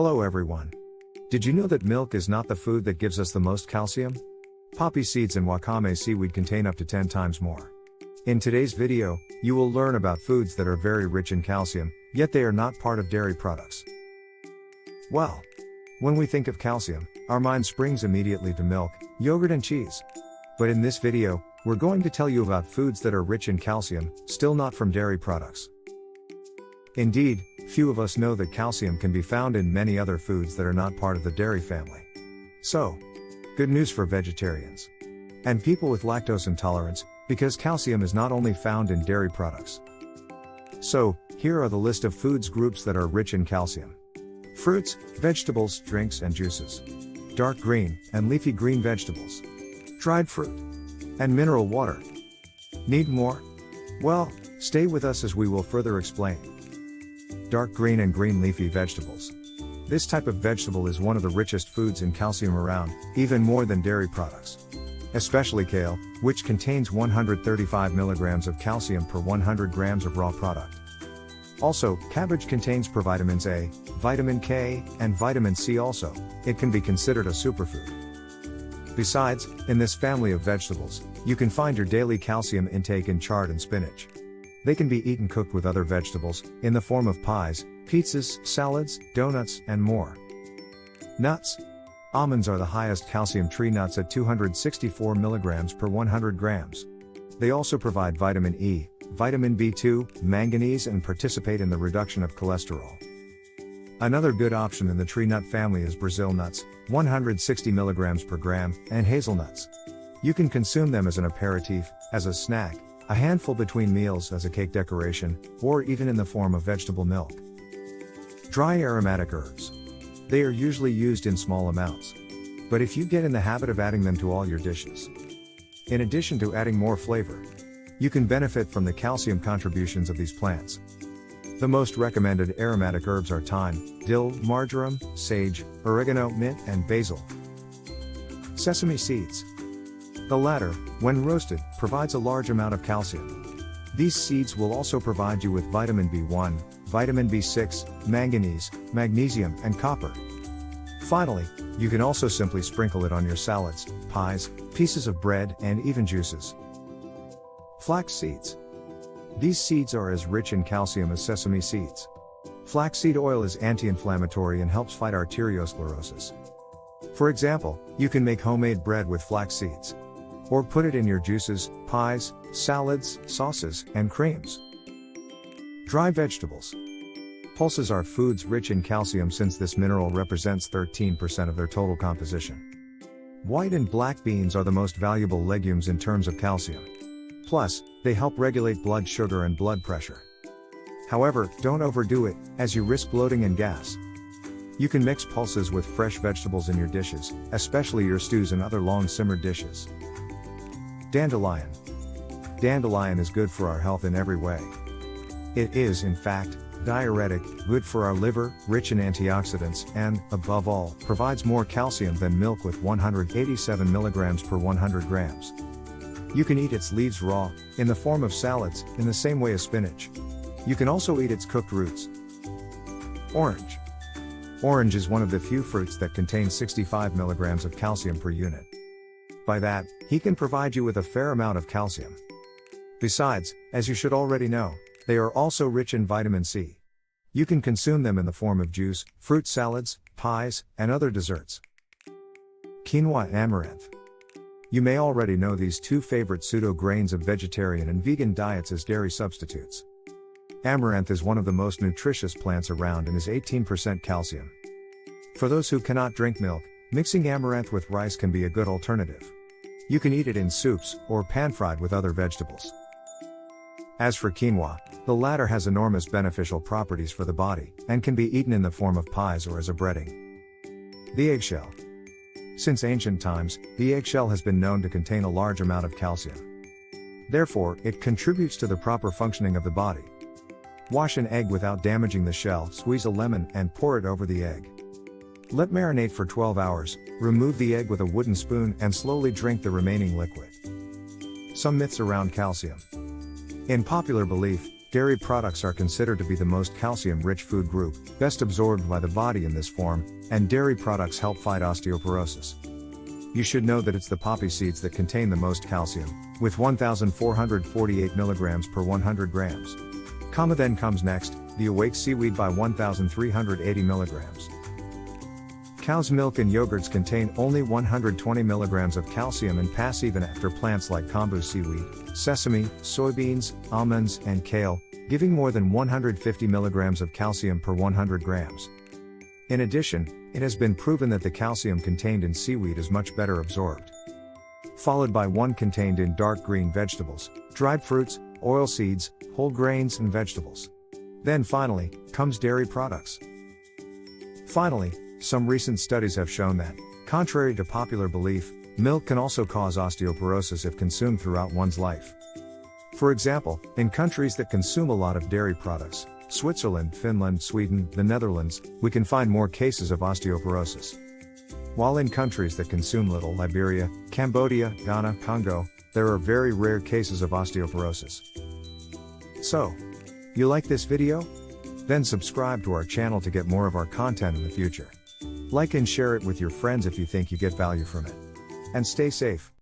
Hello everyone. Did you know that milk is not the food that gives us the most calcium? Poppy seeds and wakame seaweed contain up to 10 times more. In today's video, you will learn about foods that are very rich in calcium, yet they are not part of dairy products. Well, when we think of calcium, our mind springs immediately to milk, yogurt and cheese. But in this video, we're going to tell you about foods that are rich in calcium, still not from dairy products. Indeed, few of us know that calcium can be found in many other foods that are not part of the dairy family. So, good news for vegetarians and people with lactose intolerance, because calcium is not only found in dairy products. So, here are the list of foods groups that are rich in calcium. Fruits, vegetables, drinks and juices. Dark green and leafy green vegetables. Dried fruit. And mineral water. Need more? Well, stay with us as we will further explain. Dark green and green leafy vegetables. This type of vegetable is one of the richest foods in calcium around, even more than dairy products. Especially kale, which contains 135 milligrams of calcium per 100 grams of raw product. Also, cabbage contains provitamins A, vitamin K, and vitamin C also. It can be considered a superfood. Besides, in this family of vegetables, you can find your daily calcium intake in chard and spinach. They can be eaten cooked with other vegetables, in the form of pies, pizzas, salads, donuts, and more. Nuts. Almonds are the highest calcium tree nuts at 264 milligrams per 100 grams. They also provide vitamin E, vitamin B2, manganese and participate in the reduction of cholesterol. Another good option in the tree nut family is Brazil nuts, 160 milligrams per gram, and hazelnuts. You can consume them as an aperitif, as a snack, a handful between meals as a cake decoration, or even in the form of vegetable milk. Dry aromatic herbs. They are usually used in small amounts. But if you get in the habit of adding them to all your dishes, in addition to adding more flavor, you can benefit from the calcium contributions of these plants. The most recommended aromatic herbs are thyme, dill, marjoram, sage, oregano, mint, and basil. Sesame seeds. The latter, when roasted, provides a large amount of calcium. These seeds will also provide you with vitamin B1, vitamin B6, manganese, magnesium, and copper. Finally, you can also simply sprinkle it on your salads, pies, pieces of bread, and even juices. Flax seeds. These seeds are as rich in calcium as sesame seeds. Flaxseed oil is anti-inflammatory and helps fight arteriosclerosis. For example, you can make homemade bread with flax seeds. Or put it in your juices, pies, salads, sauces, and creams. Dry vegetables. Pulses are foods rich in calcium since this mineral represents 13% of their total composition. White and black beans are the most valuable legumes in terms of calcium. Plus, they help regulate blood sugar and blood pressure. However, don't overdo it, as you risk bloating and gas. You can mix pulses with fresh vegetables in your dishes, especially your stews and other long-simmered dishes. Dandelion. Dandelion is good for our health in every way. It is, in fact, diuretic, good for our liver, rich in antioxidants, and, above all, provides more calcium than milk with 187 milligrams per 100 grams. You can eat its leaves raw, in the form of salads, in the same way as spinach. You can also eat its cooked roots. Orange. Orange is one of the few fruits that contain 65 milligrams of calcium per unit. By that, he can provide you with a fair amount of calcium. Besides, as you should already know, they are also rich in vitamin C. You can consume them in the form of juice, fruit salads, pies, and other desserts. Quinoa and amaranth. You may already know these two favorite pseudo-grains of vegetarian and vegan diets as dairy substitutes. Amaranth is one of the most nutritious plants around and is 18% calcium. For those who cannot drink milk, mixing amaranth with rice can be a good alternative. You can eat it in soups, or pan-fried with other vegetables. As for quinoa, the latter has enormous beneficial properties for the body, and can be eaten in the form of pies or as a breading. The eggshell. Since ancient times, the eggshell has been known to contain a large amount of calcium. Therefore, it contributes to the proper functioning of the body. Wash an egg without damaging the shell, squeeze a lemon, and pour it over the egg. Let marinate for 12 hours, remove the egg with a wooden spoon and slowly drink the remaining liquid. Some myths around calcium. In popular belief, Dairy products are considered to be the most calcium-rich food group, best absorbed by the body in this form, and dairy products help fight osteoporosis. You should know that it's the poppy seeds that contain the most calcium, with 1,448 milligrams per 100 grams. Then comes next, the awake seaweed by 1,380 milligrams. Cow's milk and yogurts contain only 120 milligrams of calcium and pass even after plants like kombu seaweed, sesame, soybeans, almonds, and kale, giving more than 150 milligrams of calcium per 100 grams. In addition, it has been proven that the calcium contained in seaweed is much better absorbed. Followed by one contained in dark green vegetables, dried fruits, oil seeds, whole grains, and vegetables. Then finally, comes dairy products. Finally, some recent studies have shown that, contrary to popular belief, milk can also cause osteoporosis if consumed throughout one's life. For example, in countries that consume a lot of dairy products, Switzerland, Finland, Sweden, the Netherlands, we can find more cases of osteoporosis. While in countries that consume little, Liberia, Cambodia, Ghana, Congo, there are very rare cases of osteoporosis. So, you like this video? Then subscribe to our channel to get more of our content in the future. Like and share it with your friends if you think you get value from it. And stay safe.